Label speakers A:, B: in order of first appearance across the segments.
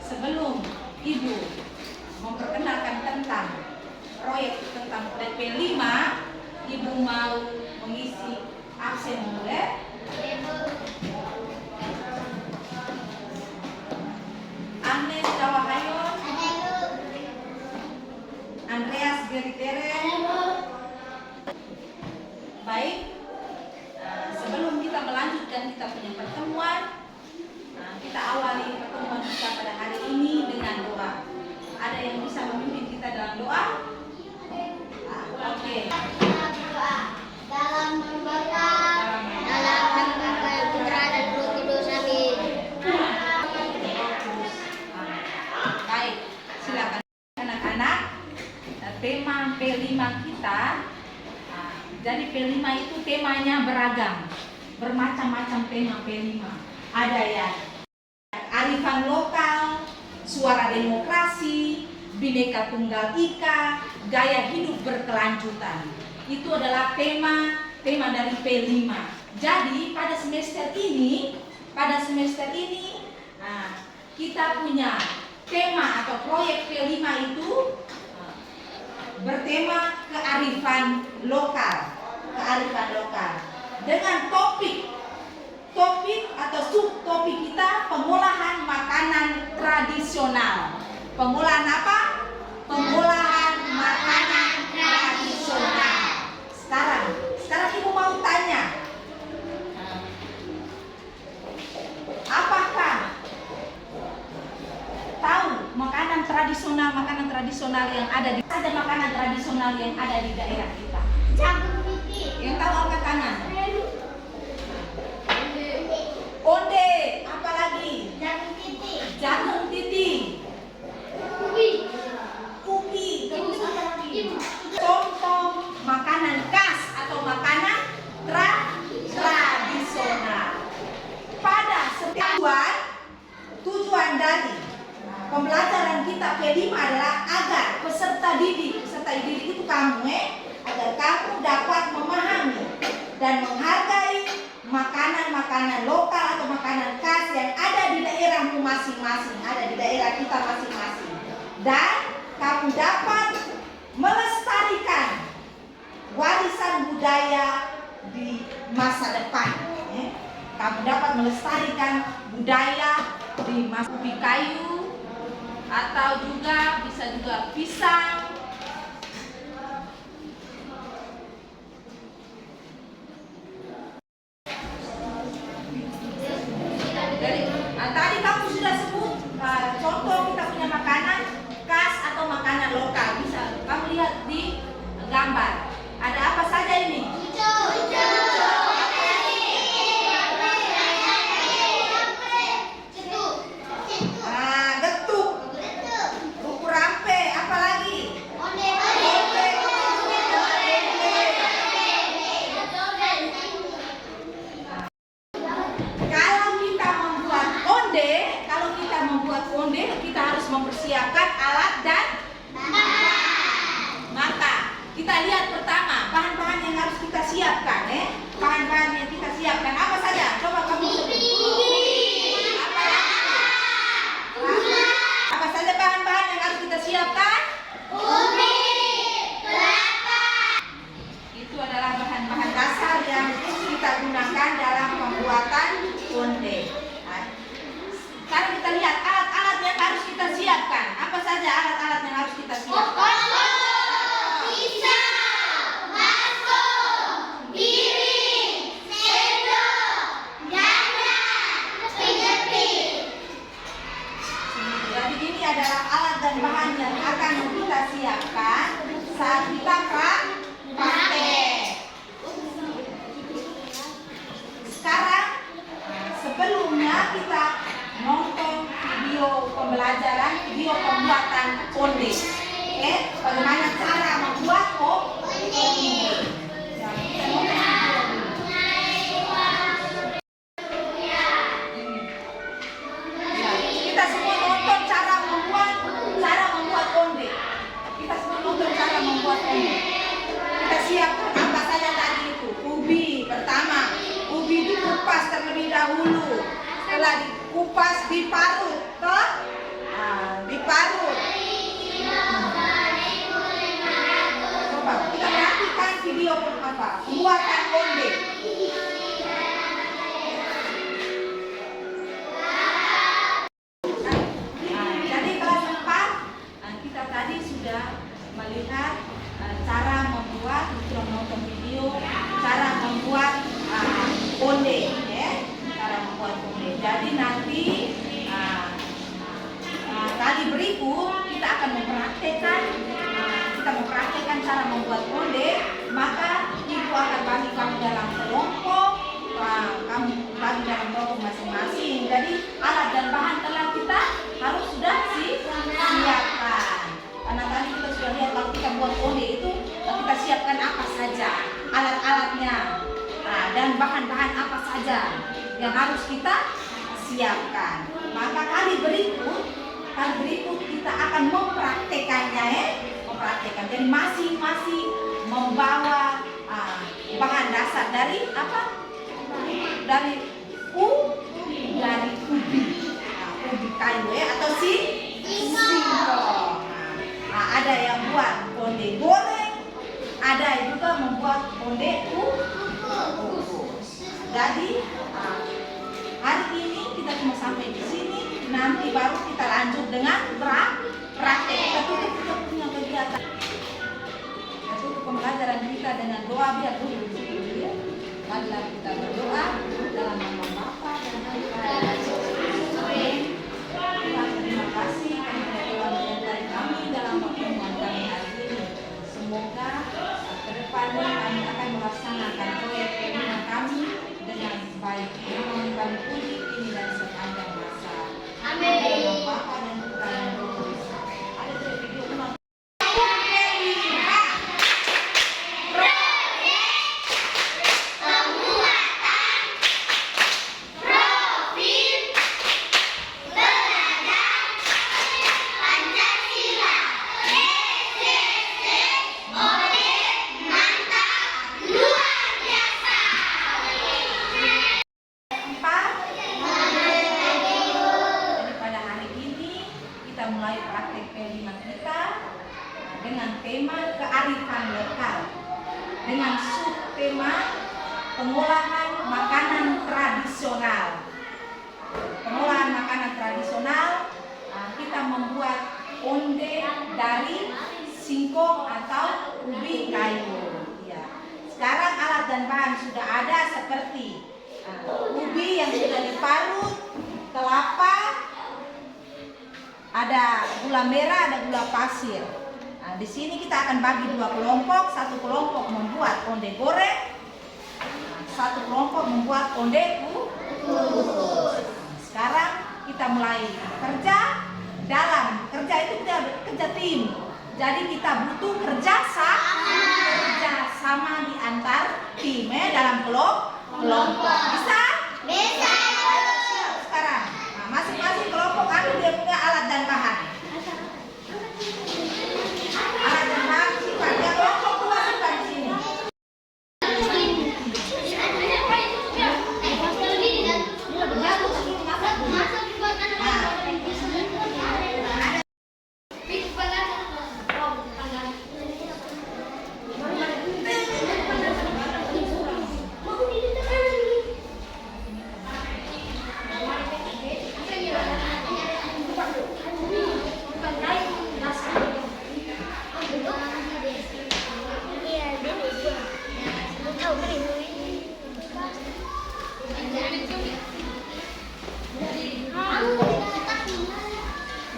A: sebelum Ibu memperkenalkan tentang proyek tentang PP5, Ibu mau mengisi absen boleh? Agnes Cawahayon, Andreas Geritere. Baik, sebelum kita melanjutkan kita punya pertemuan, kita awali pertemuan kita pada hari ini dengan doa. Ada yang bisa memimpin kita dalam doa? Oke.
B: Dalam nama Putra dan Roh Kudus, amin.
A: Baik, silakan anak-anak. Tema P5 kita. Jadi P5 itu temanya beragam, bermacam-macam tema P5. Ada yang arifan lokal, suara demokrasi, Bhinneka Tunggal Ika, gaya hidup berkelanjutan. Itu adalah tema dari P5. Jadi pada semester ini kita punya tema atau proyek P5 itu bertema kearifan lokal. Dengan topik atau subtopik kita pengolahan makanan tradisional. Pengolahan apa? Pengolahan makanan tradisional. Sekarang Ibu mau tanya, apakah tahu makanan tradisional yang ada di makanan tradisional yang ada di daerah kita?
B: Jagung titi.
A: Yang tahu angkat tangan. Onde, apalagi? Jagung titi. Ubi, terus apa lagi? Contoh makanan khas atau makanan tradisional. Pada setiap tujuan dari pembelajaran kita P5 adalah agar peserta didik itu kamu agar kamu dapat memahami dan menghargai makanan-makanan lokal atau makanan khas yang ada di daerahmu masing-masing, ada di daerah kita masing-masing. Dan kamu dapat melestarikan warisan budaya di masa depan. Kamu dapat melestarikan budaya di ubi kayu atau juga bisa juga pisang. Jadi tadi kamu sudah sebut contoh kita punya makanan khas atau makanan lokal. Bisa kamu lihat di gambar. Ada apa saja ini? Getuk, ruku rampe, apa lagi? Kalau kita membuat onde, kita harus mempersiapkan alat dan maka kita lihat pertama bahan-bahan yang harus kita siapkan. Bahan-bahan yang kita siapkan apa saja? Coba kamu sebut. Apa saja bahan-bahan yang harus kita siapkan?
B: Ubi, kelapa.
A: Itu adalah bahan-bahan dasar yang kita gunakan dalam pembuatan onde. Sekarang kita lihat alat-alat yang harus kita siapkan. Apa saja alat-alat yang harus kita siapkan?
B: Pisau, bakso, piring, sendok, garam, spaghetti.
A: Jadi ini adalah alat dan bahan yang akan kita siapkan saat kita pakai. Sekarang sebelumnya kita nonton video pembelajaran, video pembuatan onde. Bagaimana cara membuat onde. Kita semua nonton cara membuat onde. Kita siapkan apa saja tadi itu. Ubi pertama, ubi dikupas terlebih dahulu. Setelah dikupas diparut, membuat onde, maka ibu akan bagi kamu dalam kelompok, kamu bagi dalam kelompok masing-masing. Jadi alat dan bahan telah kita harus sudah siapkan. Karena tadi kita sudah lihat kalau kita buat onde itu kita siapkan apa saja alat-alatnya, dan bahan-bahan apa saja yang harus kita siapkan. Maka kali berikut kita akan mempraktekannya, mempraktekkan. Jadi masing-masing membawa bahan dasar dari apa? Dari ubi kayu atau singkong. Ada yang buat onde goreng, ada juga membuat onde kukus. Jadi hari ini kita cuma sampai di sini. Nanti baru kita lanjut dengan praktek. Kita punya kegiatan. Kita tutup pembelajaran kita dengan doa, biar dulu di situ dulu ya. Marilah kita berdoa dalam nama Bapa dan Anak dan Roh Kudus. Amin. Tuhan, terima kasih karena Tuhan menyertai kami dalam pertemuan kami hari ini. Semoga ke depannya kami akan melaksanakan proyek firman kami dengan baik. Kami puji ini dan sepanjang masa.
B: Amin.
A: Dalam Bapa dan Putra dan Roh Kudus. Ada tuh video ulang. Mulai praktek kelima kita dengan tema kearifan lokal, dengan subtema pengolahan makanan tradisional. Pengolahan makanan tradisional, kita membuat onde dari singkong atau ubi kayu. Ya. Sekarang alat dan bahan sudah ada seperti ubi yang sudah diparut, kelapa, ada gula merah, ada gula pasir. Nah, di sini kita akan bagi dua kelompok. Satu kelompok membuat onde goreng, satu kelompok membuat onde kukus. Sekarang kita mulai kerja. Dalam kerja itu kita kerja tim. Jadi kita butuh kerja sama di antar tim dalam kelompok. Bisa?
B: Bisa.
A: Sekarang masing-masing kelompok ambil dia punya alat dan bahan. Alat dan bahan sifatnya kelompok dua simpan di sini.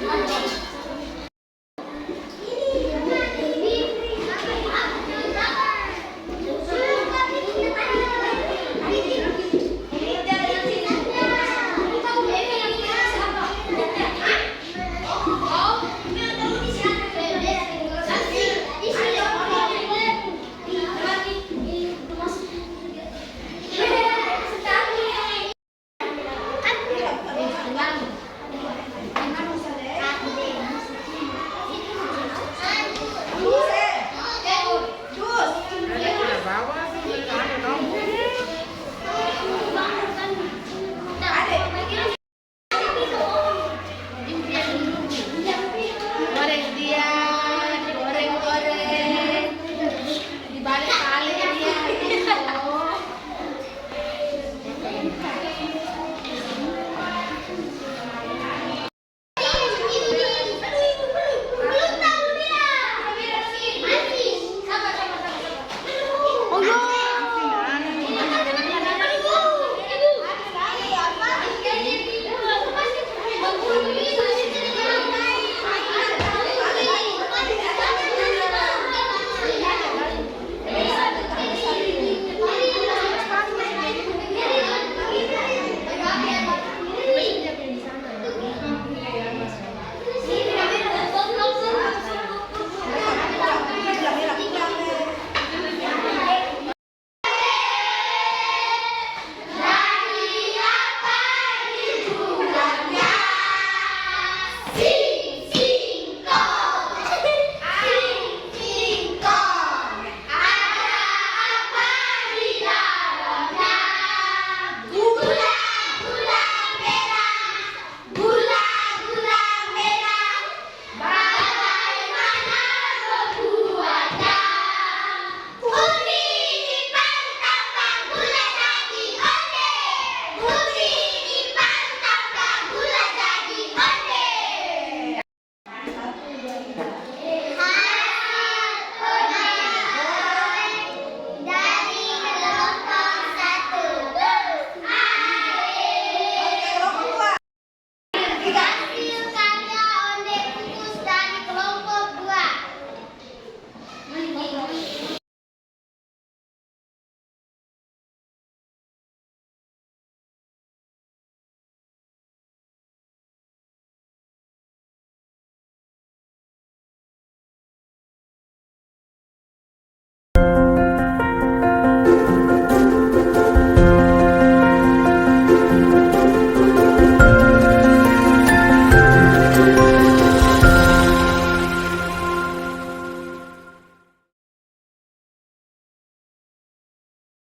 B: Aku